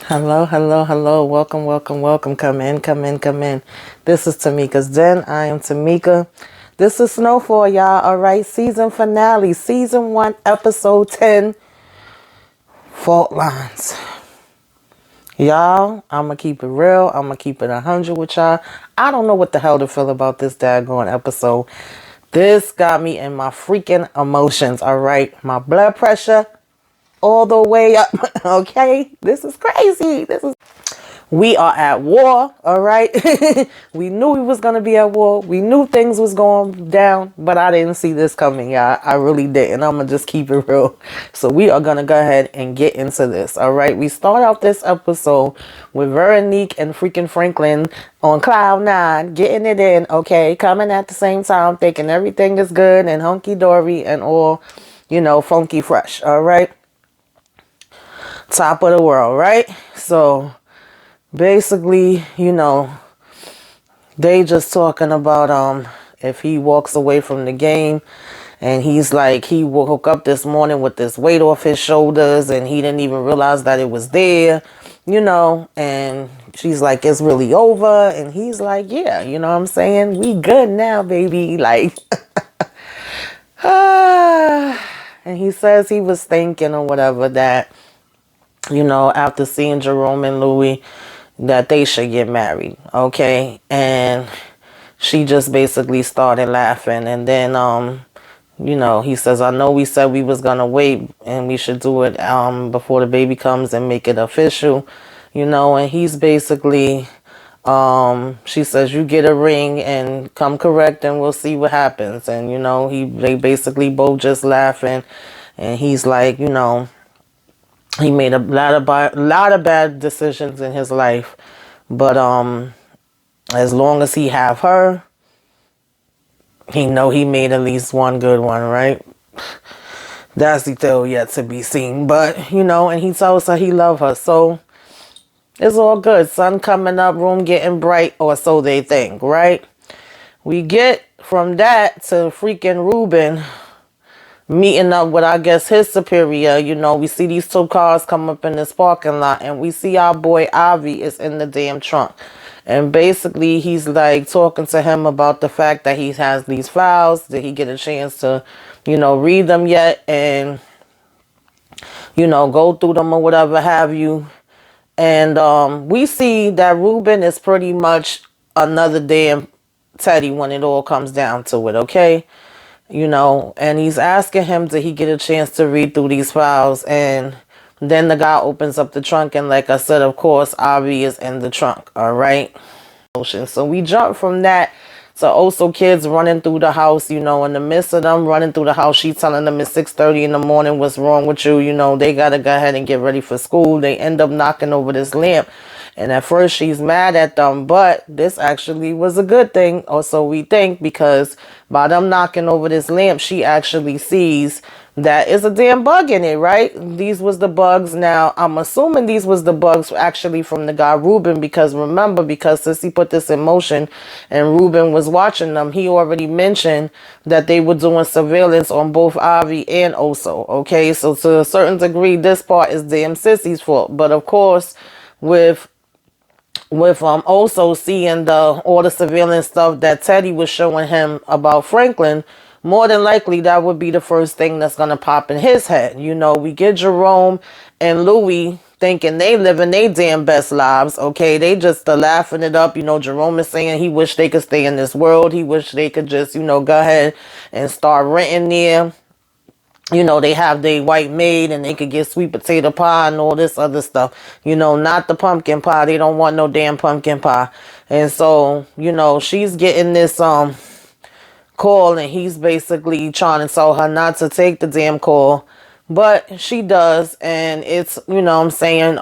Hello, hello, hello. Welcome, welcome, welcome. Come in, come in, come in. This is Tamika's Den. I am Tamika. This is Snowfall, y'all. All right, season finale, season 1, episode 10, Fault Lines. Y'all, I'm going to keep it real. I'm going to keep it 100 with y'all. I don't know what the hell to feel about this daggone episode. This got me in my freaking emotions, all right? My blood pressure all the way up, okay? This is crazy. We are at war, all right? We knew we was going to be at war. We knew things was going down, but I didn't see this coming, y'all. I really didn't. I'm going to just keep it real. So we are going to go ahead and get into this, all right? We start out this episode with Veronique and freaking Franklin on cloud 9, getting it in, okay? Coming at the same time, thinking everything is good and hunky-dory and all, funky fresh, all right? Top of the world, right? So basically, they just talking about if he walks away from the game, and he's like, he woke up this morning with this weight off his shoulders and he didn't even realize that it was there, and she's like, it's really over, and he's like, yeah, you know what I'm saying, we good now, baby, like and he says he was thinking or whatever that, after seeing Jerome and Louie, that they should get married, okay? And she just basically started laughing. And then, he says, I know we said we was going to wait and we should do it before the baby comes and make it official, and he's basically, she says, you get a ring and come correct and we'll see what happens. And, they basically both just laughing. And he's like, he made a lot of bad decisions in his life, but as long as he have her, he made at least one good one, right? That's still yet to be seen, but and he tells her he love her, so it's all good. Sun coming up, room getting bright, or so they think, right? We get from that to freaking Reuben meeting up with, I guess, his superior. We see these two cars come up in this parking lot, and we see our boy Avi is in the damn trunk. And basically, he's like talking to him about the fact that he has these files. Did he get a chance to, read them yet? And, go through them or whatever have you. And we see that Reuben is pretty much another damn Teddy when it all comes down to it, okay? And he's asking him, did he get a chance to read through these files? And then the guy opens up the trunk, and like I said, of course, Avi is in the trunk, all right? So we jump from that to also kids running through the house, in the midst of them running through the house, she telling them it's 6:30 in the morning, what's wrong with you? They got to go ahead and get ready for school. They end up knocking over this lamp. And at first she's mad at them, but this actually was a good thing, or so we think, because by them knocking over this lamp, she actually sees that it's a damn bug in it, right? These was the bugs. Now, I'm assuming these was the bugs actually from the guy Reuben, because remember, because since he put this in motion and Reuben was watching them, he already mentioned that they were doing surveillance on both Avi and Oso, okay? So to a certain degree, this part is damn Sissy's fault. But of course, with also seeing all the surveillance stuff that Teddy was showing him about Franklin, more than likely that would be the first thing that's gonna pop in his head. We get Jerome and Louie thinking they living their damn best lives, okay? They just laughing it up. Jerome is saying he wish they could stay in this world. He wish they could just, go ahead and start renting there. They have their white maid and they could get sweet potato pie and all this other stuff. Not the pumpkin pie. They don't want no damn pumpkin pie. And so, she's getting this call, and he's basically trying to tell her not to take the damn call. But she does, and it's, I'm saying,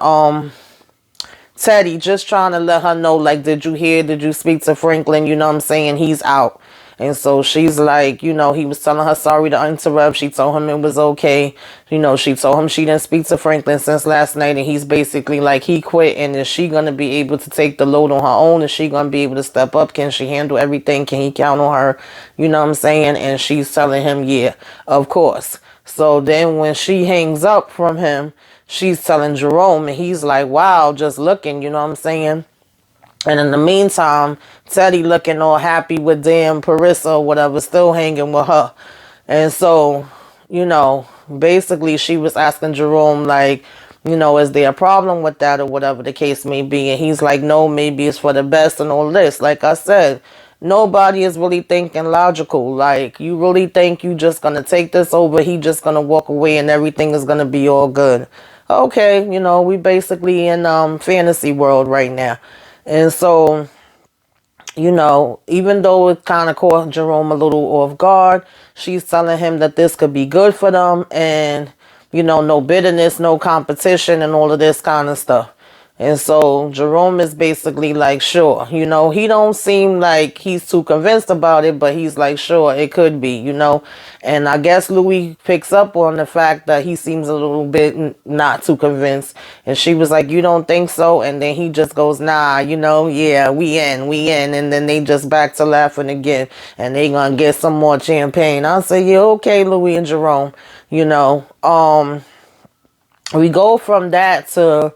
Teddy just trying to let her know, like, did you hear? Did you speak to Franklin? I'm saying, he's out. And so she's like, he was telling her sorry to interrupt. She told him it was okay. She told him she didn't speak to Franklin since last night. And he's basically like, he quit. And is she going to be able to take the load on her own? Is she going to be able to step up? Can she handle everything? Can he count on her? You know what I'm saying? And she's telling him, yeah, of course. So then when she hangs up from him, she's telling Jerome, and he's like, wow, just looking, you know what I'm saying? And in the meantime, Teddy looking all happy with damn Parissa or whatever, still hanging with her. And so, you know, basically she was asking Jerome, like, you know, is there a problem with that or whatever the case may be? And he's like, no, maybe it's for the best and all this. Like I said, nobody is really thinking logical. Like, you really think you just going to take this over, he just going to walk away and everything is going to be all good. Okay, you know, we basically in fantasy world right now. And so, you know, even though it kind of caught Jerome a little off guard, she's telling him that this could be good for them and, you know, no bitterness, no competition and all of this kind of stuff. And so Jerome is basically like, sure, you know, he don't seem like he's too convinced about it, but he's like, sure, it could be, you know. And I guess Louie picks up on the fact that he seems a little bit not too convinced. And she was like, you don't think so? And then he just goes, nah, you know, yeah, we in. And then they just back to laughing again. And they gonna get some more champagne. I'll say, yeah, okay, Louie and Jerome, you know. We go from that to...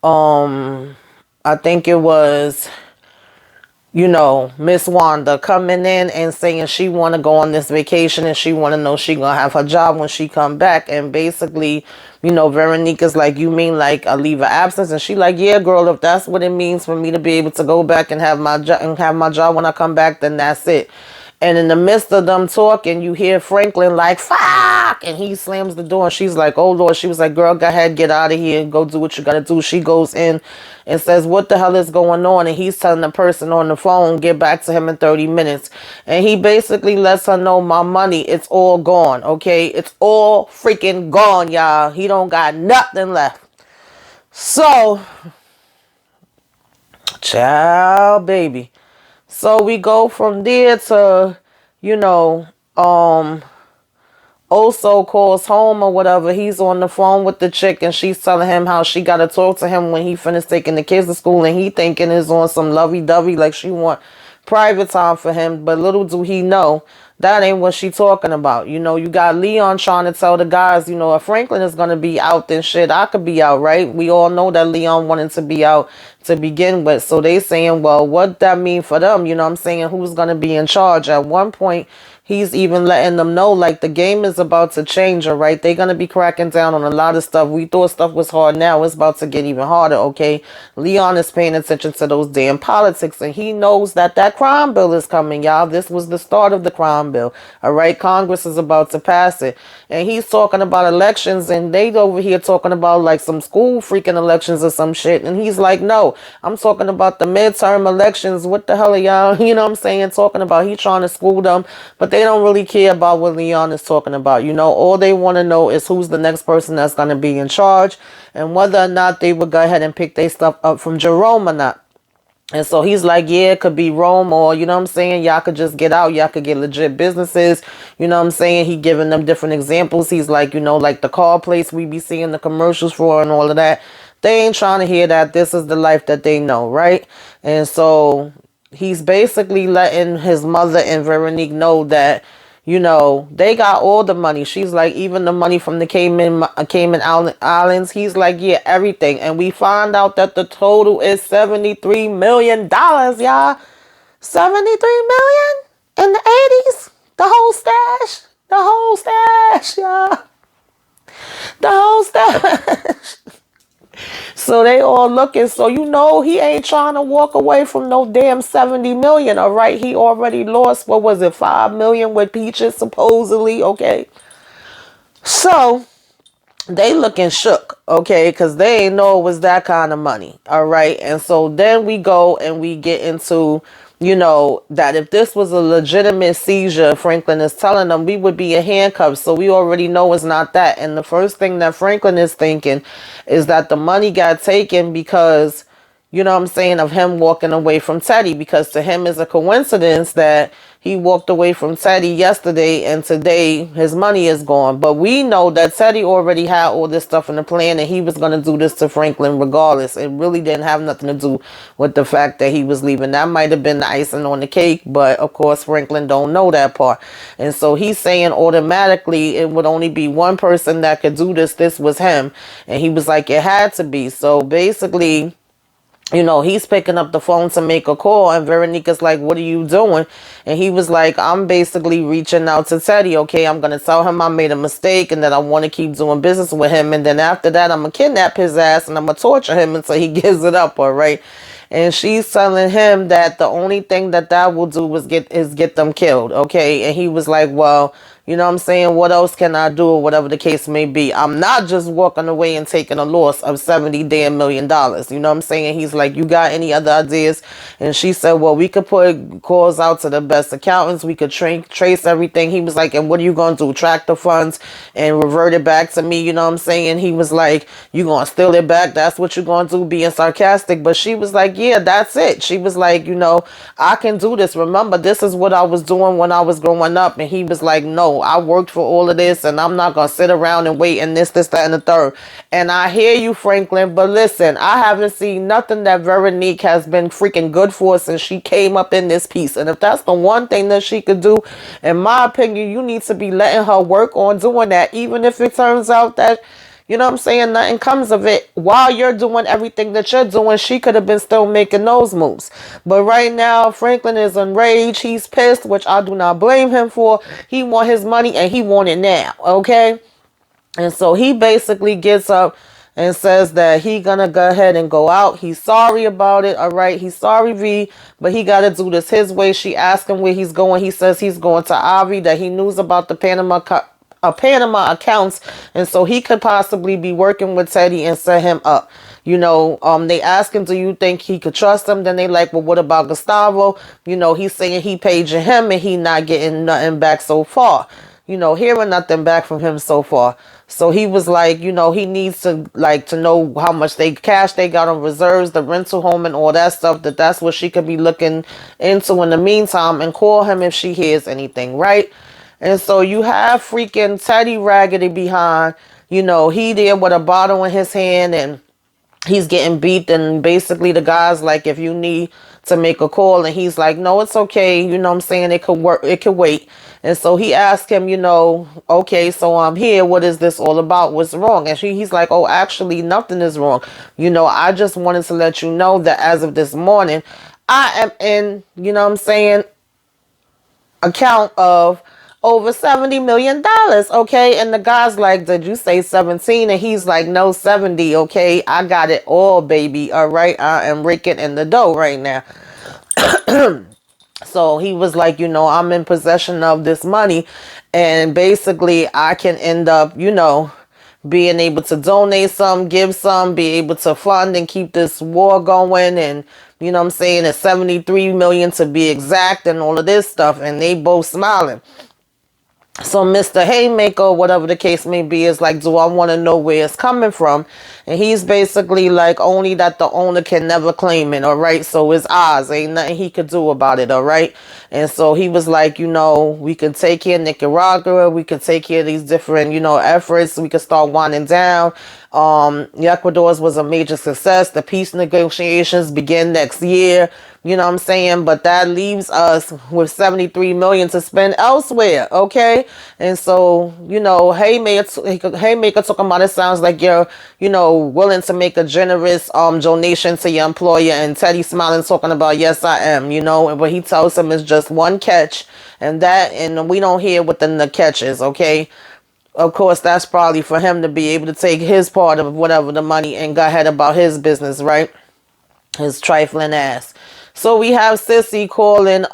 I think it was, you know, Miss Wanda coming in and saying she want to go on this vacation and she want to know she gonna have her job when she come back. And basically, you know, Veronica's like, you mean like a leave of absence? And she like, yeah, girl, if that's what it means for me to be able to go back and have my job when I come back, then that's it. And in the midst of them talking, you hear Franklin like, fuck! And he slams the door and she's like, oh Lord. She was like, girl, go ahead, get out of here and go do what you gotta do. She goes in and says, what the hell is going on? And he's telling the person on the phone, get back to him in 30 minutes. And he basically lets her know, my money, it's all gone, okay? It's all freaking gone, y'all. He don't got nothing left. So, child, baby. So we go from there to, you know, Oso calls home or whatever. He's on the phone with the chick and she's telling him how she got to talk to him when he finished taking the kids to school, and he thinking is on some lovey-dovey, like she want private time for him. But little do he know, that ain't what she talking about. You know, you got Leon trying to tell the guys, you know, if Franklin is going to be out, then shit, I could be out, right? We all know that Leon wanted to be out to begin with. So they saying, well, what that mean for them? You know what I'm saying? Who's going to be in charge? At one point, he's even letting them know, like, the game is about to change, all right? They're going to be cracking down on a lot of stuff. We thought stuff was hard. Now it's about to get even harder, okay? Leon is paying attention to those damn politics, and he knows that that crime bill is coming, y'all. This was the start of the crime bill, all right? Congress is about to pass it. And he's talking about elections, and they over here talking about, like, some school freaking elections or some shit. And he's like, no, I'm talking about the midterm elections. What the hell are y'all, you know what I'm saying, talking about? He trying to school them, but they don't really care about what Leon is talking about. You know, all they want to know is who's the next person that's going to be in charge and whether or not they would go ahead and pick their stuff up from Jerome or not. And so he's like, yeah, it could be Rome, or, you know what I'm saying, y'all could just get out. Y'all could get legit businesses. You know what I'm saying? He giving them different examples. He's like, you know, like the car place we be seeing the commercials for and all of that. They ain't trying to hear that. This is the life that they know, right? And so he's basically letting his mother and Veronique know that, you know, they got all the money. She's like, even the money from the Cayman Islands. He's like, yeah, everything. And we find out that the total is $73 million, y'all. $73 million in the 80s. The whole stash. The whole stash, y'all. The whole stash. So they all looking. So, you know, he ain't trying to walk away from no damn 70 million. All right. He already lost, what was it, 5 million with Peaches, supposedly. Okay. So they looking shook. Okay. Because they ain't know it was that kind of money. All right. And so then we go and we get into, you know, that if this was a legitimate seizure, Franklin is telling them, we would be in handcuffs. So we already know it's not that. And the first thing that Franklin is thinking is that the money got taken because, you know what I'm saying, of him walking away from Teddy, because to him it's a coincidence that, he walked away from Teddy yesterday, and today his money is gone. But we know that Teddy already had all this stuff in the plan, and he was going to do this to Franklin regardless. It really didn't have nothing to do with the fact that he was leaving. That might have been the icing on the cake, but of course Franklin don't know that part. And so he's saying automatically it would only be one person that could do this. This was him. And he was like, it had to be. So basically, you know, he's picking up the phone to make a call, and Veronica's like, what are you doing? And he was like, I'm basically reaching out to Teddy. Okay, I'm going to tell him I made a mistake and that I want to keep doing business with him. And then after that, I'm going to kidnap his ass and I'm going to torture him until he gives it up. All right. And she's telling him that the only thing that will do is get them killed. Okay. And he was like, well, you know what I'm saying? What else can I do, or whatever the case may be? I'm not just walking away and taking a loss of $70 damn million. You know what I'm saying? He's like, you got any other ideas? And she said, well, we could put calls out to the best accountants. We could trace everything. He was like, and what are you going to do? Track the funds and revert it back to me? You know what I'm saying? He was like, you going to steal it back? That's what you're going to do, being sarcastic. But she was like, yeah, that's it. She was like, you know, I can do this. Remember, this is what I was doing when I was growing up. And he was like, no, I worked for all of this, and I'm not going to sit around and wait and this, that, and the third. And I hear you, Franklin, but listen, I haven't seen nothing that Veronique has been freaking good for since she came up in this piece. And if that's the one thing that she could do, in my opinion, you need to be letting her work on doing that, even if it turns out that, you know what I'm saying, nothing comes of it. While you're doing everything that you're doing, she could have been still making those moves. But right now, Franklin is enraged. He's pissed, which I do not blame him for. He want his money, and he want it now, okay? And so he basically gets up and says that he gonna go ahead and go out. He's sorry about it, all right? He's sorry, V, but he got to do this his way. She asked him where he's going. He says he's going to Avi, that he knows about the Panama accounts, and so he could possibly be working with Teddy and set him up. You know, they ask him, do you think he could trust him? Then they like, well, what about Gustavo? You know, he's saying he paging him and he not getting nothing back so far. You know, hearing nothing back from him so far. So he was like, you know, he needs to know how much cash they got on reserves, the rental home and all that stuff, that's what she could be looking into in the meantime, and call him if she hears anything, right? And so you have freaking Teddy Raggedy behind, you know, he there with a bottle in his hand, and he's getting beat. And basically the guy's like, if you need to make a call, and he's like, no, it's okay. You know what I'm saying? It could work. It could wait. And so he asked him, you know, okay, so I'm here. What is this all about? What's wrong? And he's like, oh, actually, nothing is wrong. You know, I just wanted to let you know that as of this morning, I am in, you know what I'm saying, account of over $70 million, okay? And the guy's like, did you say 17? And he's like, no, 70, okay? I got it all, baby, all right? I am raking in the dough right now. So he was like, you know, I'm in possession of this money, and basically I can end up, you know, being able to donate some, give some, be able to fund and keep this war going. And, you know what I'm saying, it's 73 million to be exact, and all of this stuff. And they both smiling. So Mr. Haymaker, whatever the case may be, is like, do I want to know where it's coming from? And he's basically like, only that the owner can never claim it, all right? So it's ours. Ain't nothing he could do about it, all right? And so he was like, you know, we could take care of Nicaragua. We could take care of these different, you know, efforts. We could start winding down. Ecuador's was a major success. The peace negotiations begin next year. You know what I'm saying? But that leaves us with 73 million to spend elsewhere, okay? And so, you know, Haymaker talking about, it sounds like you're, you know, willing to make a generous donation to your employer. And Teddy smiling, talking about, yes, I am, you know. And what he tells him is just one catch, and we don't hear what the catch is, okay? Of course, that's probably for him to be able to take his part of whatever the money and go ahead about his business, right? His trifling ass. So we have Sissy calling,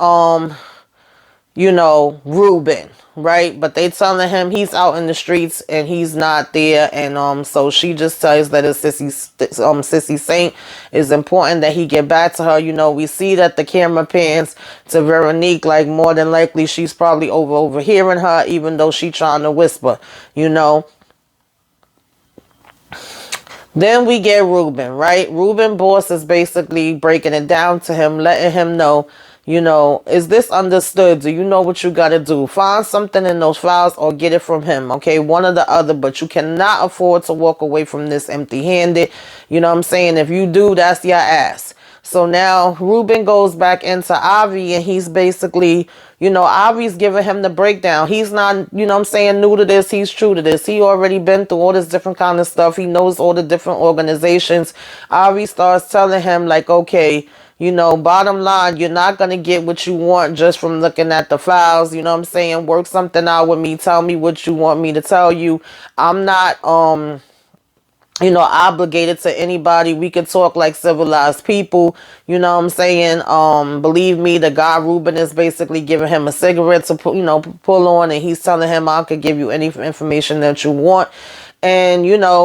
you know, Reuben, right? But they telling him he's out in the streets and he's not there. And so she just says that it's Sissy Saint. It's important that he get back to her. You know, we see that the camera pans to Veronique, like more than likely she's probably overhearing her, even though she trying to whisper, you know. Then we get Reuben, right? Reuben boss is basically breaking it down to him, letting him know, is this understood? Do you know what you got to do? Find something in those files or get it from him, okay? One or the other, but you cannot afford to walk away from this empty-handed. You know what I'm saying? If you do, that's your ass. So now Reuben goes back into Avi, and he's basically, Avi's giving him the breakdown. He's not, new to this. He's true to this. He already been through all this different kind of stuff. He knows all the different organizations. Avi starts telling him like, okay, bottom line, you're not going to get what you want just from looking at the files. You know what I'm saying? Work something out with me. Tell me what you want me to tell you. I'm not, obligated to anybody. We can talk like civilized people. You know what I'm saying? Believe me, the guy Reuben is basically giving him a cigarette to pull on, and he's telling him, I could give you any information that you want. And,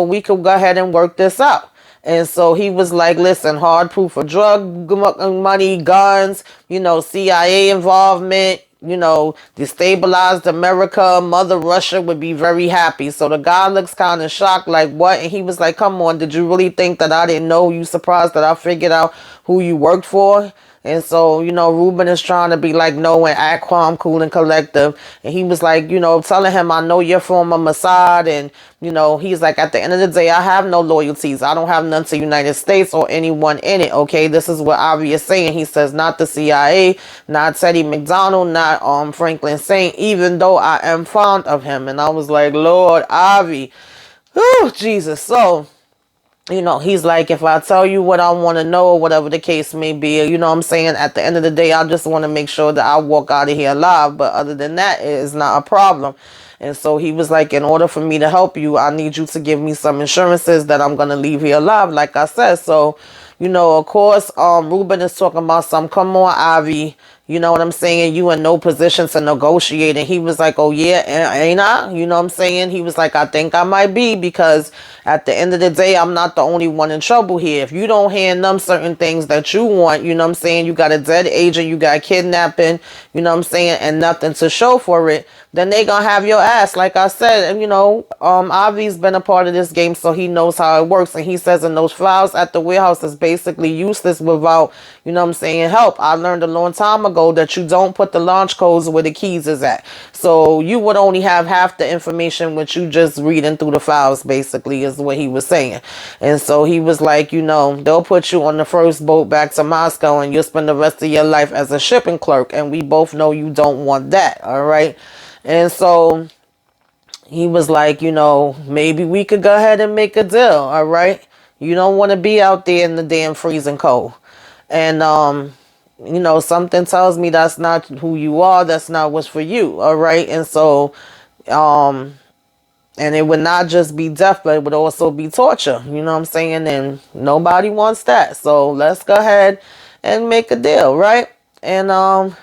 we could go ahead and work this out. And so he was like, listen, hard proof of drug money, guns, CIA involvement, destabilized America, Mother Russia would be very happy. So the guy looks kind of shocked, like, what? And he was like, come on, did you really think that I didn't know? You surprised that I figured out who you worked for? And so, Reuben is trying to be like, no, and act calm, cool, and collective. And he was like, telling him, I know you're from Mossad. And, he's like, at the end of the day, I have no loyalties. I don't have none to United States or anyone in it. Okay, this is what Avi is saying. He says, not the CIA, not Teddy McDonald, not Franklin Saint, even though I am fond of him. And I was like, Lord, Avi. Oh, Jesus. So, he's like, if I tell you what I want to know or whatever the case may be, what I'm saying? At the end of the day, I just want to make sure that I walk out of here alive. But other than that, it is not a problem. And so he was like, in order for me to help you, I need you to give me some insurances that I'm going to leave here alive, like I said. So, of course, Reuben is talking about some, come on, Avi. You know what I'm saying? You in no position to negotiate. And he was like, oh, yeah, ain't I? You know what I'm saying? He was like, I think I might be, because at the end of the day, I'm not the only one in trouble here. If you don't hand them certain things that you want, you know what I'm saying? You got a dead agent, you got kidnapping, you know what I'm saying? And nothing to show for it. Then they gonna have your ass, like I said. And, Avi's been a part of this game, so he knows how it works. And he says in those files at the warehouse is basically useless without, you know what I'm saying, help. I learned a long time ago that you don't put the launch codes where the keys is at. So you would only have half the information which you just reading through the files, basically, is what he was saying. And so he was like, they'll put you on the first boat back to Moscow and you'll spend the rest of your life as a shipping clerk. And we both know you don't want that, all right? And so he was like, maybe we could go ahead and make a deal, all right? You don't want to be out there in the damn freezing cold. And, something tells me that's not who you are. That's not what's for you, all right? And so, and it would not just be death, but it would also be torture, you know what I'm saying? And nobody wants that. So let's go ahead and make a deal, right? And,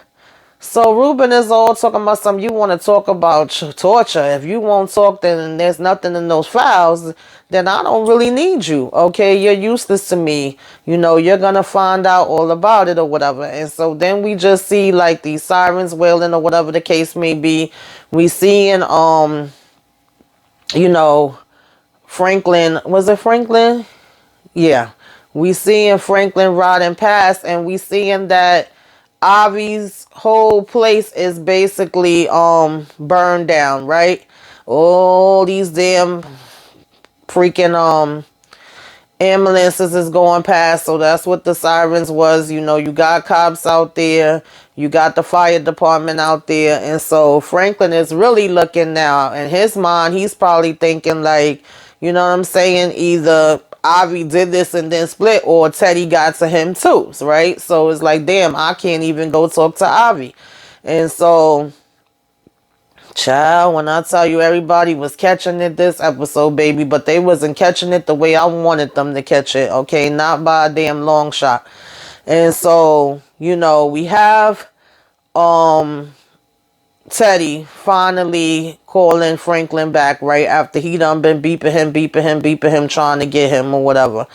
so Reuben is all talking about some, you want to talk about torture. If you won't talk, then there's nothing in those files, then I don't really need you. Okay, you're useless to me. You're going to find out all about it or whatever. And so then we just see like these sirens wailing or whatever the case may be. We seeing, Franklin, was it Franklin? Yeah. We seeing Franklin riding past, and we seeing that Avi's whole place is basically burned down, right? All these damn freaking ambulances is going past. So that's what the sirens was. You got cops out there, you got the fire department out there. And so Franklin is really looking now. In his mind, he's probably thinking like, you know what I'm saying, either Avi did this and then split, or Teddy got to him too, right? So it's like, damn, I can't even go talk to Avi. And so, child, when I tell you everybody was catching it this episode, baby, but they wasn't catching it the way I wanted them to catch it, okay? Not by a damn long shot. And so, we have Teddy finally calling Franklin back right after he done been beeping him, trying to get him or whatever.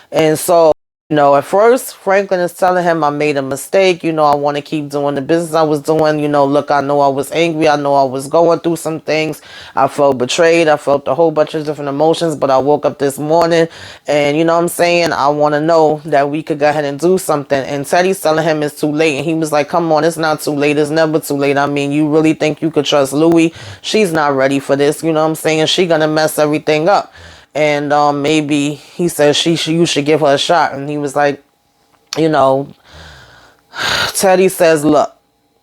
And so At first, Franklin is telling him, I made a mistake. I want to keep doing the business I was doing. Look, I know I was angry. I know I was going through some things. I felt betrayed. I felt a whole bunch of different emotions. But I woke up this morning and, you know what I'm saying? I want to know that we could go ahead and do something. And Teddy's telling him it's too late. And he was like, come on, it's not too late. It's never too late. I mean, you really think you could trust Louie? She's not ready for this. You know what I'm saying? She going to mess everything up. And maybe he says you should give her a shot. And he was like, you know, Teddy says, look,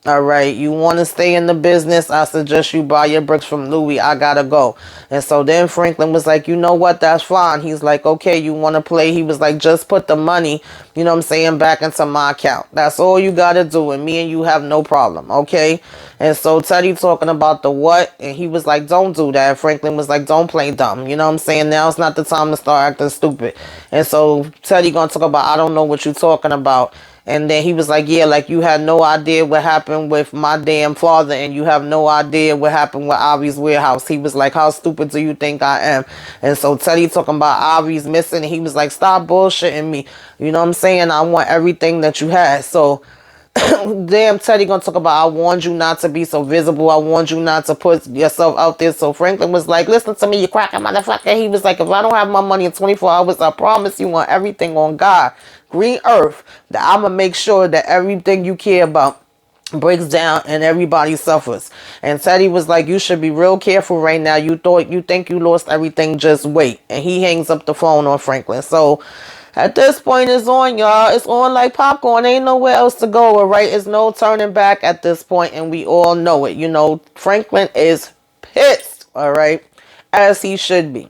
all right, you want to stay in the business? I suggest you buy your bricks from Louie. I gotta go. And so then Franklin was like, you know what? That's fine. He's like, okay, you want to play? He was like, just put the money, you know what I'm saying, back into my account. That's all you gotta do. And me and you have no problem, okay? And so Teddy talking about the what? And he was like, don't do that. Franklin was like, don't play dumb. You know what I'm saying? Now's not the time to start acting stupid. And so Teddy gonna talk about, I don't know what you're talking about. And then he was like, yeah, like you had no idea what happened with my damn father and you have no idea what happened with Avi's warehouse. He was like, how stupid do you think I am? And so Teddy talking about Avi's missing and he was like, stop bullshitting me. You know what I'm saying? I want everything that you had. So damn, Teddy gonna talk about, I warned you not to be so visible. I warned you not to put yourself out there. So Franklin was like, listen to me, you cracking motherfucker. He was like, if I don't have my money in 24 hours, I promise you want everything on God, green earth, that I'm gonna make sure that everything you care about breaks down and everybody suffers. And Teddy was like, you should be real careful right now. You think you lost everything, just wait. And he hangs up the phone on Franklin. So at this point, it's on, y'all. It's on like popcorn. Ain't nowhere else to go, all right? It's no turning back at this point, and we all know it. Franklin is pissed, all right? As he should be.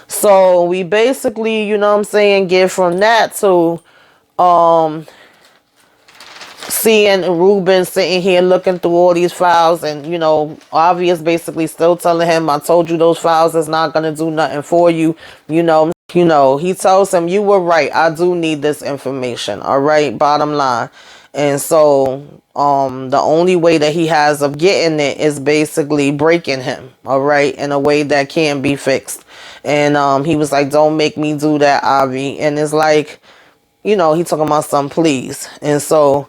So we basically, you know what I'm saying, get from that to seeing Reuben sitting here looking through all these files and, Avi is basically still telling him, I told you those files is not going to do nothing for you, he tells him, you were right. I do need this information. All right. Bottom line. And so, the only way that he has of getting it is basically breaking him. All right. In a way that can be fixed. And, he was like, don't make me do that, Avi. And it's like, he talking about some please. And so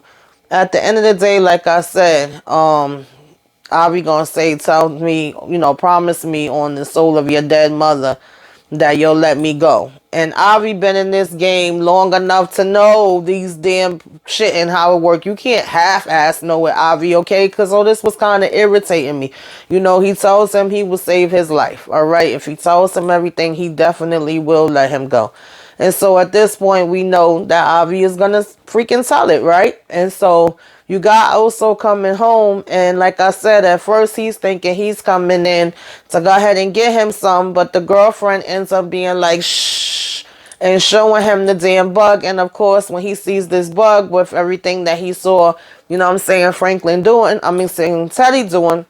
at the end of the day, like I said, Avi gonna say, tell me, promise me on the soul of your dead mother that you'll let me go. And Avi been in this game long enough to know these damn shit and how it work. You can't half-ass know it, Avi, okay? Because, this was kind of irritating me. He tells him he will save his life, all right? If he tells him everything, he definitely will let him go. And so at this point, we know that Avi is going to freaking tell it, right? And so you got also coming home. And like I said, at first he's thinking he's coming in to go ahead and get him some. But the girlfriend ends up being like, shh, and showing him the damn bug. And of course, when he sees this bug with everything that he saw, Franklin doing, saying Teddy doing,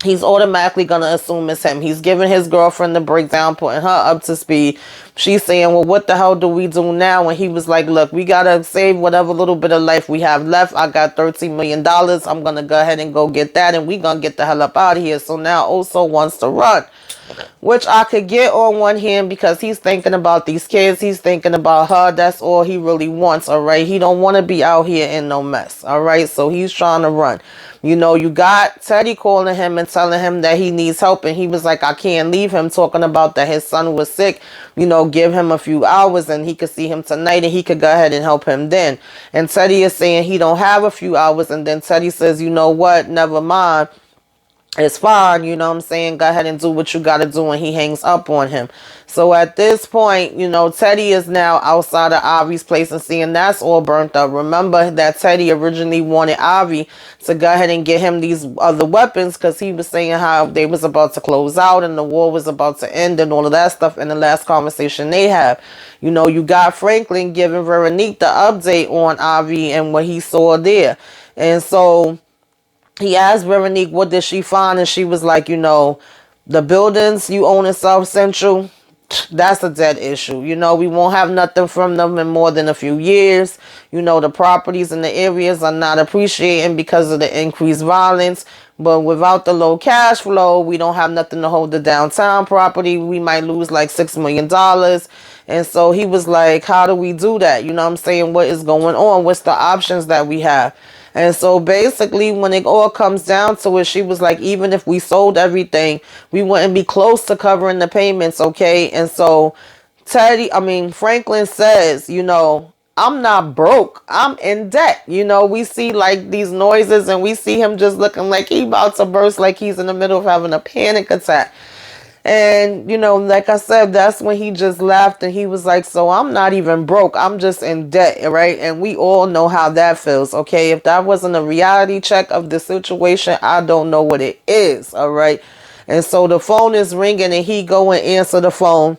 he's automatically going to assume it's him. He's giving his girlfriend the breakdown, putting her up to speed. She's saying, well, what the hell do we do now? And he was like, look, we got to save whatever little bit of life we have left. I got $13 million. I'm going to go ahead and go get that. And we going to get the hell up out of here. So now also wants to run, which I could get on one hand because he's thinking about these kids. He's thinking about her. That's all he really wants. All right. He don't want to be out here in no mess. All right. So he's trying to run. You got Teddy calling him and telling him that he needs help. And he was like, I can't leave him, talking about that his son was sick. Give him a few hours and he could see him tonight and he could go ahead and help him then. And Teddy is saying he don't have a few hours. And then Teddy says, you know what? Never mind. It's fine, Go ahead and do what you got to do. And he hangs up on him. So at this point, Teddy is now outside of Avi's place and seeing that's all burnt up. Remember that Teddy originally wanted Avi to go ahead and get him these other weapons because he was saying how they was about to close out and the war was about to end and all of that stuff in the last conversation they had. You got Franklin giving Veronique the update on Avi and what he saw there. And so he asked Veronique, what did she find? And she was like, the buildings you own in South Central, that's a dead issue. You know, we won't have nothing from them in more than a few years. You know, the properties in the areas are not appreciating because of the increased violence. But without the low cash flow, we don't have nothing to hold the downtown property. We might lose like $6 million. And so he was like, how do we do that? You know what I'm saying? What is going on? What's the options that we have? And so basically, when it all comes down to it, she was like, even if we sold everything, we wouldn't be close to covering the payments, okay? And so Franklin says, you know, I'm not broke. I'm in debt. You know, we see like these noises and we see him just looking like he about to burst, like he's in the middle of having a panic attack. And, you know, like I said, that's when he just laughed and he was like, so I'm not even broke. I'm just in debt, right? And we all know how that feels, okay? If that wasn't a reality check of the situation, I don't know what it is, all right? And so the phone is ringing and he go and answer the phone.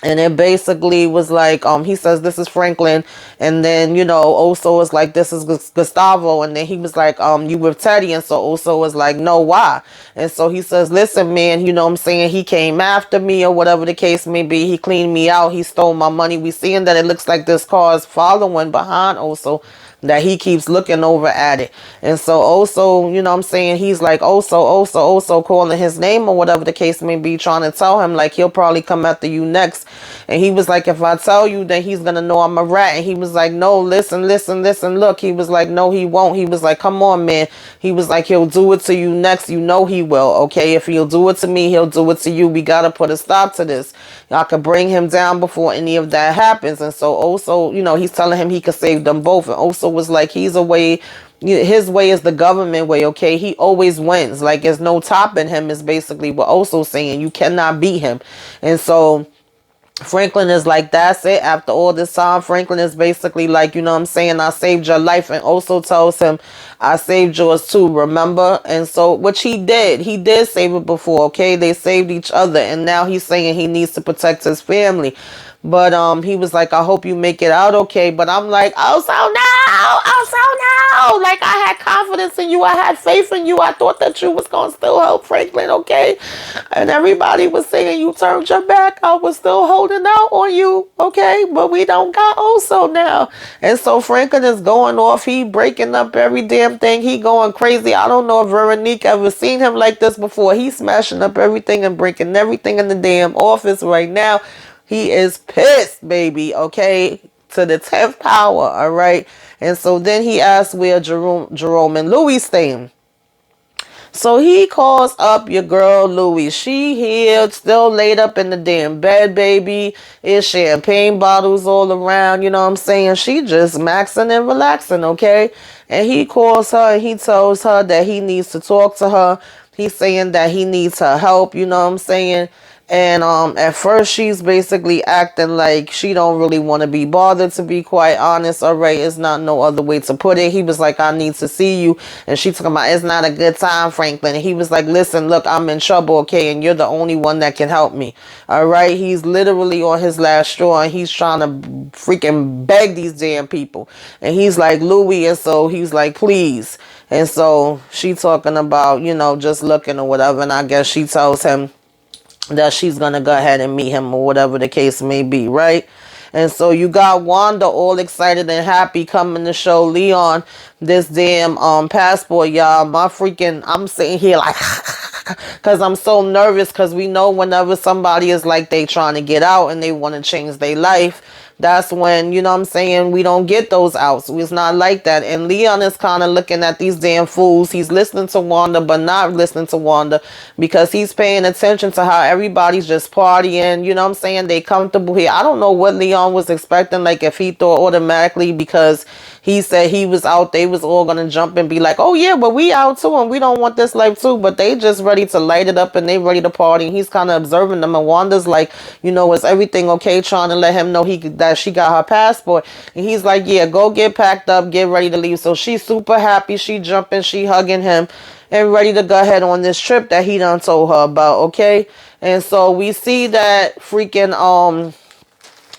And it basically was like, he says, this is Franklin. And then, you know, Oso was like, this is Gustavo. And then he was like, you with Teddy. And so Oso was like, no, why? And so he says, listen, man, you know what I'm saying? He came after me or whatever the case may be. He cleaned me out. He stole my money. We seeing that it looks like this car is following behind Oso, that he keeps looking over at it. And so Oso, you know what I'm saying, he's like, Oso, calling his name or whatever the case may be, trying to tell him like he'll probably come after you next. And he was like, if I tell you, then he's gonna know I'm a rat. And he was like, no, listen, look. He was like, no, he won't. He was like, come on, man. He was like, he'll do it to you next. You know he will, okay? If he'll do it to me, he'll do it to you. We gotta put a stop to this. I could bring him down before any of that happens. And so Oso, you know, he's telling him he could save them both. And Oso was like, he's a way, his way is the government way, okay? He always wins. Like, there's no topping him is basically what Oso's saying. You cannot beat him. And so Franklin is like, that's it. After all this time, Franklin is basically like, you know what I'm saying, I saved your life. And also tells him, I saved yours too, remember? And so, which he did save it before, okay? They saved each other. And now he's saying he needs to protect his family. But he was like, I hope you make it out okay. But I'm like, oh, so no. Like, I had confidence in you. I had faith in you. I thought that you was going to still help Franklin, okay? And everybody was saying you turned your back. I was still holding out on you, okay? But we don't got Oso now. And so Franklin is going off. He breaking up every damn thing. He going crazy. I don't know if Veronique ever seen him like this before. He's smashing up everything and breaking everything in the damn office right now. He is pissed, baby, okay, to the 10th power, all right? And so then he asks where Jerome and Louie staying. So he calls up your girl Louie. She here, still laid up in the damn bed, baby. It's champagne bottles all around, you know what I'm saying? She just maxing and relaxing, okay? And he calls her and he tells her that he needs to talk to her. He's saying that he needs her help, you know what I'm saying? And at first she's basically acting like she don't really want to be bothered, to be quite honest. All right, it's not no other way to put it. He was like, I need to see you. And she talking about, it's not a good time, Franklin. And he was like, listen, look, I'm in trouble, okay? And you're the only one that can help me. All right, he's literally on his last straw and he's trying to freaking beg these damn people. And he's like, Louie, and so he's like, please. And so she talking about, you know, just looking or whatever. And I guess she tells him that she's gonna go ahead and meet him or whatever the case may be, right? And so you got Wanda all excited and happy coming to show Leon this damn passport, y'all. I'm sitting here like because I'm so nervous, because we know whenever somebody is like they trying to get out and they want to change their life, that's when, you know what I'm saying, we don't get those outs. It's not like that. And Leon is kind of looking at these damn fools. He's listening to Wanda, but not listening to Wanda, because he's paying attention to how everybody's just partying. You know what I'm saying? They comfortable here. I don't know what Leon was expecting. Like, if he thought automatically because he said he was out, they was all going to jump and be like, oh yeah, but we out too and we don't want this life too. But they just ready to light it up and they ready to party. And he's kind of observing them. And Wanda's like, you know, is everything okay? Trying to let him know that she got her passport. And he's like, yeah, go get packed up, get ready to leave. So she's super happy. She jumping, she hugging him and ready to go ahead on this trip that he done told her about, okay? And so we see that freaking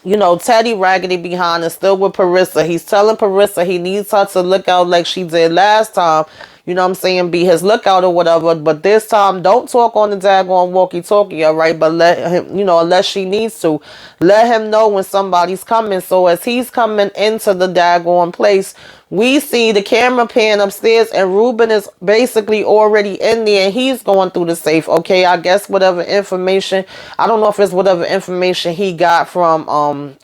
you know, Teddy Raggedy behind is still with Parissa. He's telling Parissa he needs her to look out like she did last time, you know what I'm saying, be his lookout or whatever. But this time, don't talk on the daggone walkie-talkie, all right? But let him, you know, unless she needs to, let him know when somebody's coming. So as he's coming into the daggone place, we see the camera pan upstairs, and Reuben is basically already in there, and he's going through the safe. Okay, I guess whatever information, I don't know if it's whatever information he got from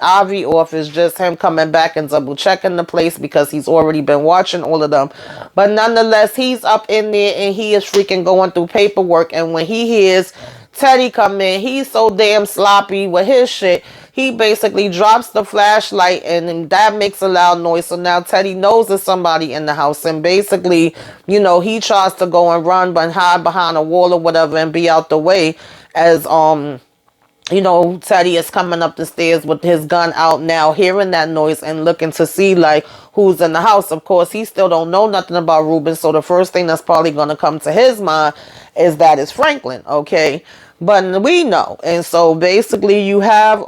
Avi, or if it's just him coming back and double checking the place, because he's already been watching all of them. But nonetheless, he's up in there and he is freaking going through paperwork. And when he hears Teddy come in, he's so damn sloppy with his shit. He basically drops the flashlight, and that makes a loud noise. So now Teddy knows there's somebody in the house, and basically, you know, he tries to go and run but hide behind a wall or whatever and be out the way, as you know, Teddy is coming up the stairs with his gun out now, hearing that noise and looking to see like who's in the house. Of course, he still don't know nothing about Reuben, so the first thing that's probably going to come to his mind is that it's Franklin, okay? But we know. And so basically you have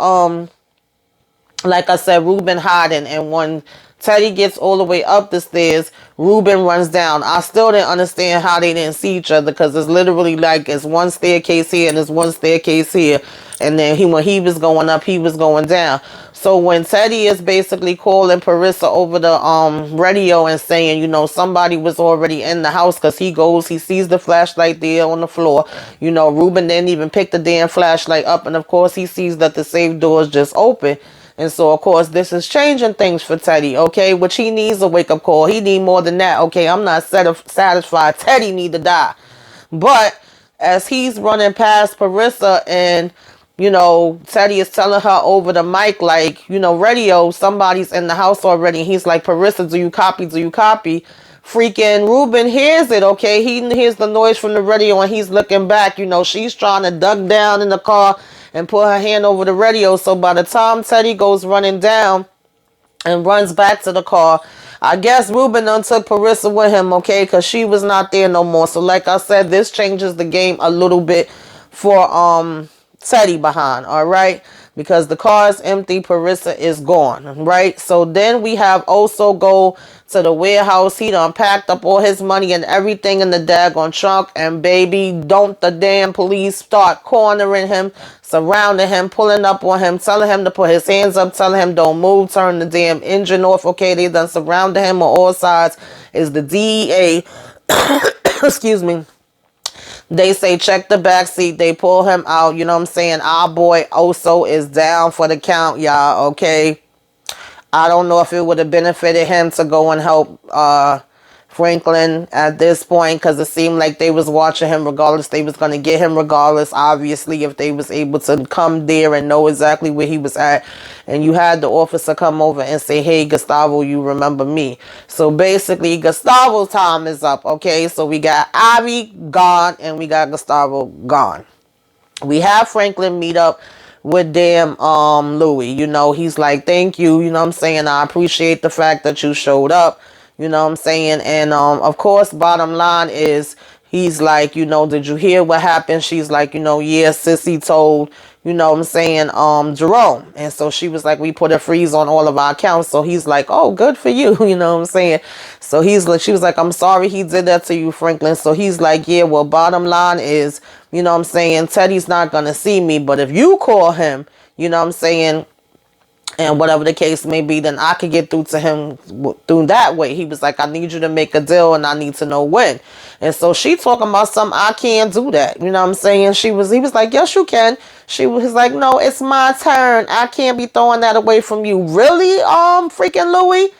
like I said, Reuben hiding, and when Teddy gets all the way up the stairs, Reuben runs down. I still didn't understand how they didn't see each other, because it's literally like it's one staircase here and it's one staircase here. And then when he was going up, he was going down. So when Teddy is basically calling Parissa over the radio and saying, you know, somebody was already in the house, because he sees the flashlight there on the floor. You know, Reuben didn't even pick the damn flashlight up. And of course, he sees that the safe door is just open. And so, of course, this is changing things for Teddy, okay? Which he needs a wake-up call. He need more than that, okay? I'm not satisfied. Teddy need to die. But as he's running past Parissa, and, you know, Teddy is telling her over the mic, like, you know, radio, somebody's in the house already. He's like, Parissa, do you copy? Do you copy? Freaking Reuben hears it, okay? He hears the noise from the radio, and he's looking back. You know, she's trying to duck down in the car and put her hand over the radio. So by the time Teddy goes running down and runs back to the car, I guess Reuben done took Parissa with him, okay? Because she was not there no more. So like I said, this changes the game a little bit for Teddy behind, all right? Because the car is empty, Parissa is gone, right? So then we have also go to the warehouse. He done packed up all his money and everything in the daggone trunk. And baby, don't the damn police start cornering him, surrounding him, pulling up on him, telling him to put his hands up, telling him don't move, turn the damn engine off. Okay, they done surrounded him on all sides. Is the DEA, excuse me. They say check the back seat. They pull him out. You know what I'm saying? Our boy Oso is down for the count, y'all. Okay. I don't know if it would have benefited him to go and help Franklin at this point, because it seemed like they was watching him regardless. They was going to get him regardless, obviously, if they was able to come there and know exactly where he was at. And you had the officer come over and say, hey, Gustavo, you remember me. So basically, Gustavo's time is up, okay? So we got Avi gone and we got Gustavo gone. We have Franklin meet up with damn Louie. You know, he's like, thank you, you know what I'm saying? I appreciate the fact that you showed up. You know what I'm saying? And, of course, bottom line is, he's like, you know, did you hear what happened? She's like, you know, yeah, Sissy told, you know what I'm saying, Jerome. And so she was like, we put a freeze on all of our accounts. So he's like, oh, good for you. You know what I'm saying? So he's like, she was like, I'm sorry he did that to you, Franklin. So he's like, yeah, well, bottom line is, you know what I'm saying, Teddy's not going to see me. But if you call him, you know what I'm saying, and whatever the case may be, then I could get through to him through that way. He was like, I need you to make a deal and I need to know when. And so she talking about something, I can't do that. You know what I'm saying? He was like, yes, you can. She was like, no, it's my turn. I can't be throwing that away from you. Really, freaking Louie?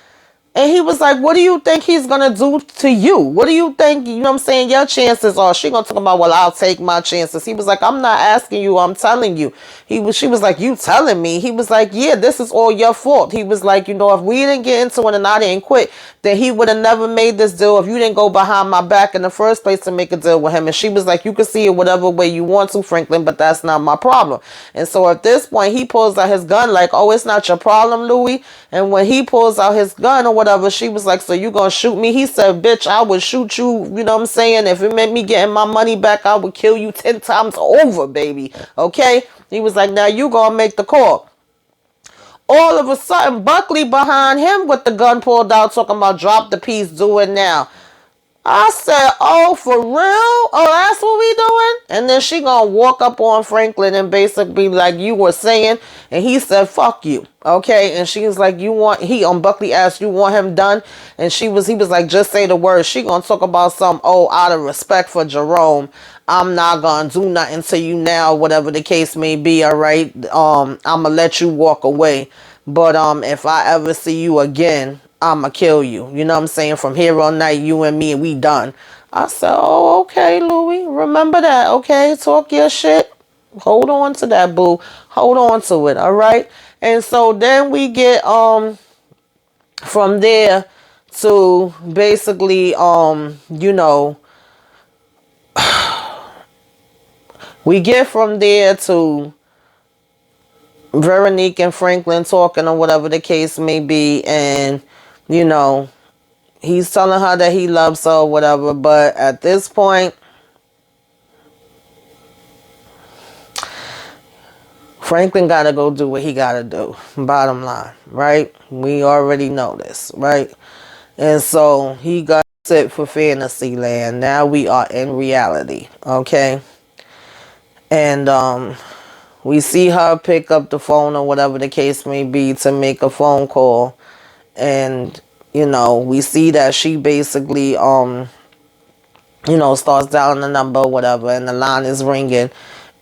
And he was like, what do you think he's going to do to you? What do you think, you know what I'm saying, your chances are? She going to talk about, well, I'll take my chances. He was like, I'm not asking you, I'm telling you. She was like, you telling me? He was like, yeah, this is all your fault. He was like, you know, if we didn't get into it and I didn't quit, then he would have never made this deal if you didn't go behind my back in the first place to make a deal with him. And she was like, you can see it whatever way you want to, Franklin, but that's not my problem. And so at this point, he pulls out his gun like, oh, it's not your problem, Louie. And when he pulls out his gun or whatever, she was like, so you gonna shoot me? He said, bitch, I would shoot you, you know what I'm saying? If it meant me getting my money back, I would kill you 10 times over, baby. Okay? He was like, now you gonna make the call. All of a sudden, Buckley behind him with the gun pulled out, talking about drop the piece, do it now. I said, oh, for real? Oh, that's what we doing? And then she gonna walk up on Franklin and basically like you were saying, and he said, fuck you. Okay. And she was like, Buckley asked, you want him done? And he was like, just say the word. She gonna talk about some, oh, out of respect for Jerome, I'm not gonna do nothing to you now, whatever the case may be, all right? I'ma let you walk away. But if I ever see you again, I'ma kill you. You know what I'm saying? From here on night, you and me, we done. I said, oh, okay, Louie. Remember that, okay? Talk your shit. Hold on to that, boo. Hold on to it, all right? And so then we get from there to basically you know, we get from there to Veronique and Franklin talking or whatever the case may be, and you know, he's telling her that he loves her or whatever, but at this point, Franklin gotta go do what he gotta do. Bottom line, right? We already know this, right? And so he got set for Fantasyland. Now we are in reality, okay? And we see her pick up the phone or whatever the case may be to make a phone call. And, you know, we see that she basically, you know, starts dialing the number or whatever, and the line is ringing.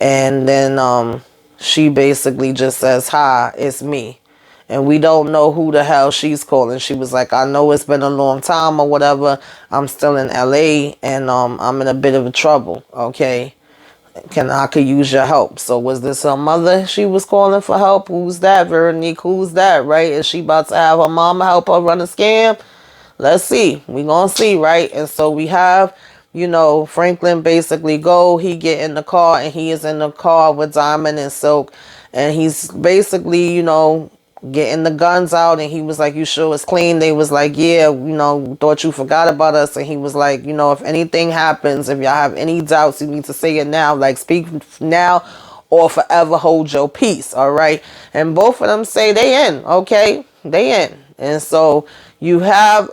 And then she basically just says, hi, it's me. And we don't know who the hell she's calling. She was like, I know it's been a long time or whatever. I'm still in LA and I'm in a bit of trouble, okay? I could use your help. So was this her mother she was calling for help? Who's that, Veronique? Who's that, right? Is she about to have her mama help her run a scam? Let's see. We gonna see, right? And so we have, you know, Franklin basically he get in the car, and he is in the car with Diamond and Silk, and he's basically, you know, getting the guns out, and he was like, you sure it's clean? They was like, yeah, you know, thought you forgot about us. And he was like, you know, if anything happens, if y'all have any doubts, you need to say it now, like speak now or forever hold your peace, all right? And both of them say they in, okay? They in. And so you have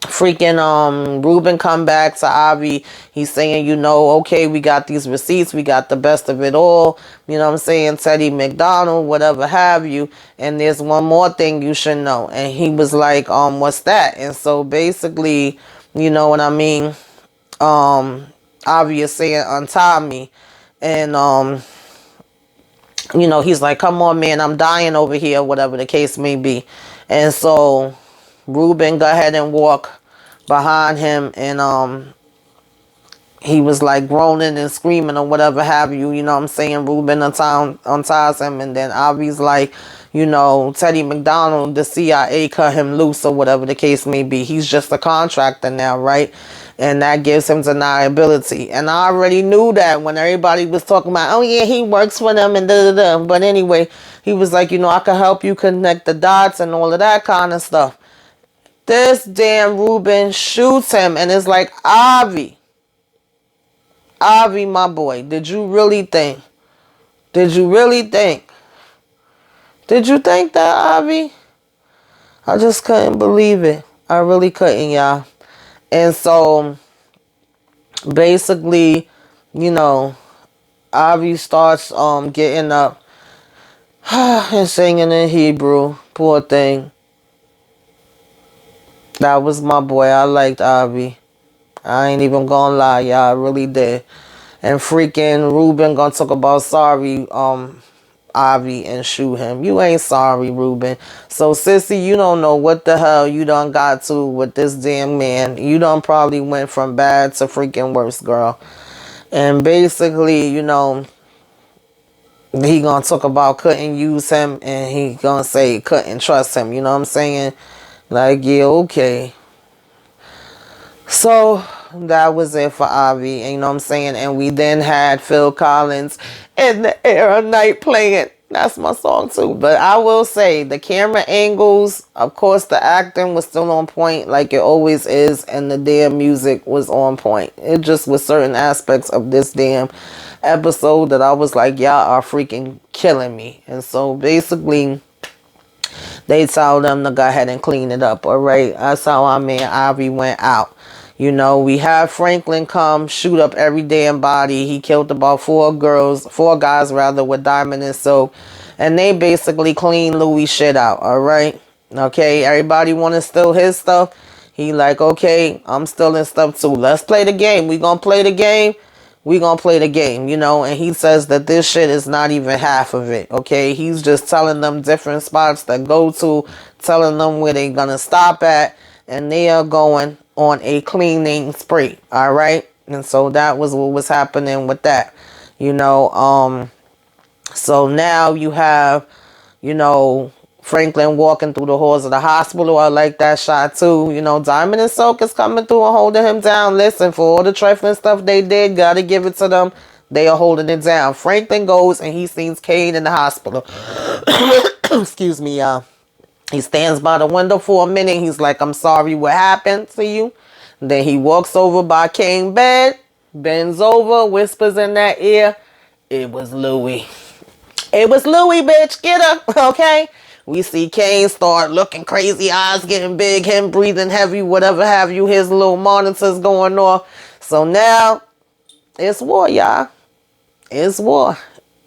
freaking Reuben come back to Avi. He's saying, you know, okay, we got these receipts, we got the best of it all, you know what I'm saying, Teddy McDonald, whatever have you, and there's one more thing you should know. And he was like, what's that? And so basically, you know what I mean, Avi is saying, untie me. And you know, he's like, come on, man, I'm dying over here, whatever the case may be. And so Reuben go ahead and walk behind him, and he was like groaning and screaming or whatever have you, you know what I'm saying? Reuben unties him, and then Avi's like, you know, Teddy McDonald, the CIA cut him loose or whatever the case may be. He's just a contractor now, right? And that gives him deniability. And I already knew that when everybody was talking about, oh yeah, he works for them and da-da-da. But anyway, he was like, you know, I can help you connect the dots and all of that kind of stuff. This damn Reuben shoots him, and it's like, Avi, my boy, did you really think? Did you really think? Did you think that, Avi? I just couldn't believe it. I really couldn't, y'all. And so, basically, you know, Avi starts getting up and singing in Hebrew. Poor thing. That was my boy. I liked Avi. I ain't even gonna lie, y'all. I really did. And freaking Reuben gonna talk about sorry, Avi, and shoot him. You ain't sorry, Reuben. So, sissy, you don't know what the hell you done got to with this damn man. You done probably went from bad to freaking worse, girl. And basically, you know, he gonna talk about couldn't use him, and he gonna say couldn't trust him. You know what I'm saying? Like, yeah, okay. So that was it for Avi, and you know what I'm saying? And we then had Phil Collins in the Air of Night playing. That's my song too. But I will say the camera angles, of course, the acting was still on point like it always is, and the damn music was on point. It just was certain aspects of this damn episode that I was like, y'all are freaking killing me. And so basically, They tell them to go ahead and clean it up, all right? That's how our man Ivy went out. You know, we have Franklin come shoot up every damn body. He killed about four guys rather, with Diamond and Silk. And they basically clean Louie shit out, all right? Okay, everybody want to steal his stuff. He like, okay, I'm stealing stuff too. Let's play the game. We gonna play the game. We gonna play the game, you know? And he says that this shit is not even half of it, okay? He's just telling them different spots to go to, telling them where they gonna stop at, and they are going on a cleaning spree, all right? And so that was what was happening with that, you know? So now you have, you know, Franklin walking through the halls of the hospital. I like that shot too. You know, Diamond and Silk is coming through and holding him down. Listen, for all the trifling stuff they did, gotta give it to them. They are holding it down. Franklin goes and he sees Kane in the hospital. Excuse me, y'all. He stands by the window for a minute. He's like, I'm sorry what happened to you. Then he walks over by Kane's bed, bends over, whispers in that ear, it was Louie. It was Louie, bitch. Get her, okay? We see Kane start looking crazy, eyes getting big, him breathing heavy, whatever have you. His little monitors going off. So now, it's war, y'all. It's war.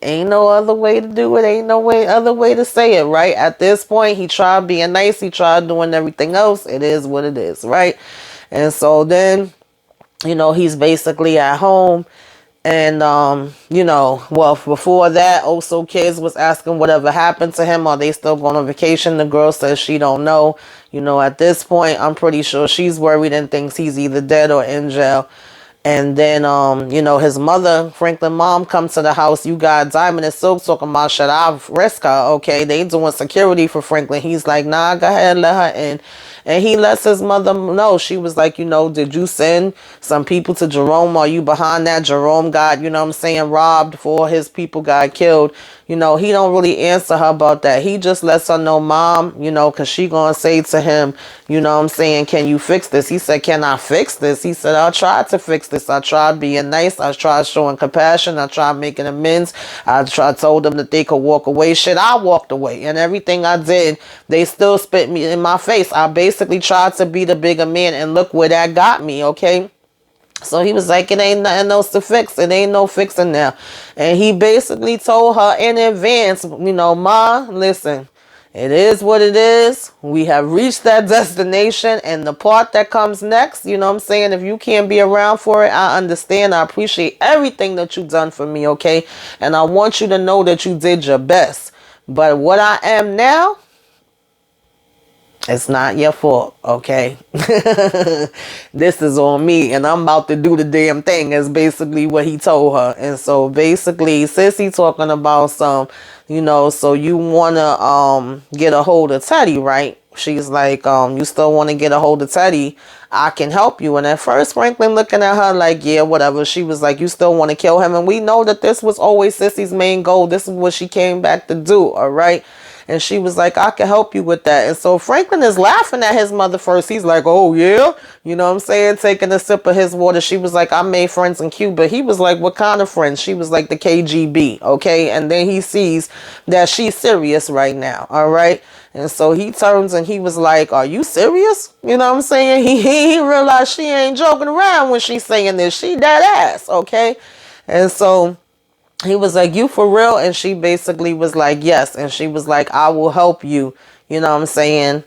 Ain't no other way to do it. Ain't no other way to say it, right? At this point, he tried being nice. He tried doing everything else. It is what it is, right? And so then, you know, he's basically at home. And, you know, well, before that, also kids was asking whatever happened to him. Are they still going on vacation? The girl says she don't know. You know, at this point, I'm pretty sure she's worried and thinks he's either dead or in jail. And then, you know, his mother, Franklin mom, comes to the house. You got Diamond and Silk talking about, should I risk her? Okay, they doing security for Franklin. He's like, nah, go ahead, let her in. And he lets his mother know. She was like, you know, did you send some people to Jerome? Are you behind that? Jerome got, you know what I'm saying, robbed, 4 of his people got killed. You know, he don't really answer her about that. He just lets her know, Mom, you know, because she going to say to him, you know what I'm saying, can you fix this? He said, can I fix this? He said, I tried to fix this. I tried being nice. I tried showing compassion. I tried making amends. I told them that they could walk away. Shit, I walked away. And everything I did, they still spit me in my face. I basically tried to be the bigger man, and look where that got me, okay? So he was like, it ain't nothing else to fix. It ain't no fixing now. And he basically told her in advance, you know, Ma, listen, it is what it is. We have reached that destination, and the part that comes next, you know what I'm saying, if you can't be around for it, I understand. I appreciate everything that you've done for me, okay? And I want you to know that you did your best. But what I am now, it's not your fault, okay? This is on me, and I'm about to do the damn thing, is basically what he told her. And so basically, Sissy talking about some, you know, so you want to get a hold of Teddy, right? She's like, you still want to get a hold of Teddy? I can help you. And at first, Franklin looking at her like, yeah, whatever. She was like, you still want to kill him? And we know that this was always Sissy's main goal. This is what she came back to do, all right? And she was like, I can help you with that. And so Franklin is laughing at his mother first. He's like, oh, yeah? You know what I'm saying? Taking a sip of his water. She was like, I made friends in Cuba. He was like, what kind of friends? She was like, the KGB, okay? And then he sees that she's serious right now, all right? And so he turns and he was like, are you serious? You know what I'm saying? He realized she ain't joking around when she's saying this. She dead ass, okay? And so he was like, you for real? And she basically was like, yes. And she was like, I will help you. You know what I'm saying?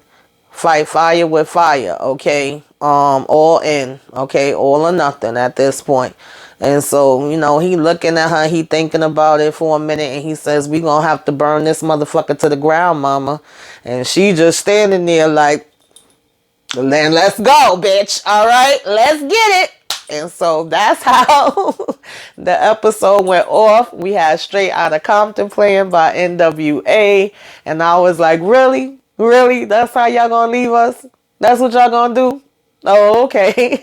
Fight fire with fire. Okay. All in. Okay. All or nothing at this point. And so, you know, he looking at her. He thinking about it for a minute. And he says, we gonna have to burn this motherfucker to the ground, mama. And she just standing there like, then let's go, bitch. All right. Let's get it. And so that's how the episode went off. We had Straight Outta Compton playing by NWA. And I was like, really? Really? That's how y'all gonna leave us? That's what y'all gonna do? Oh, okay.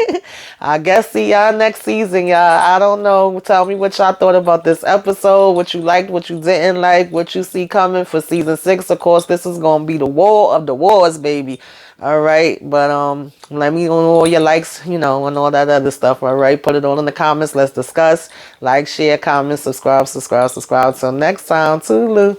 I guess see y'all next season, y'all. I don't know. Tell me what y'all thought about this episode. What you liked, what you didn't like, what you see coming for season 6. Of course, this is gonna be the war of the wars, baby. All right, but let me know all your likes, you know, and all that other stuff. All right, put it all in the comments. Let's discuss. Like, share, comment, subscribe. Till next time, toodaloo.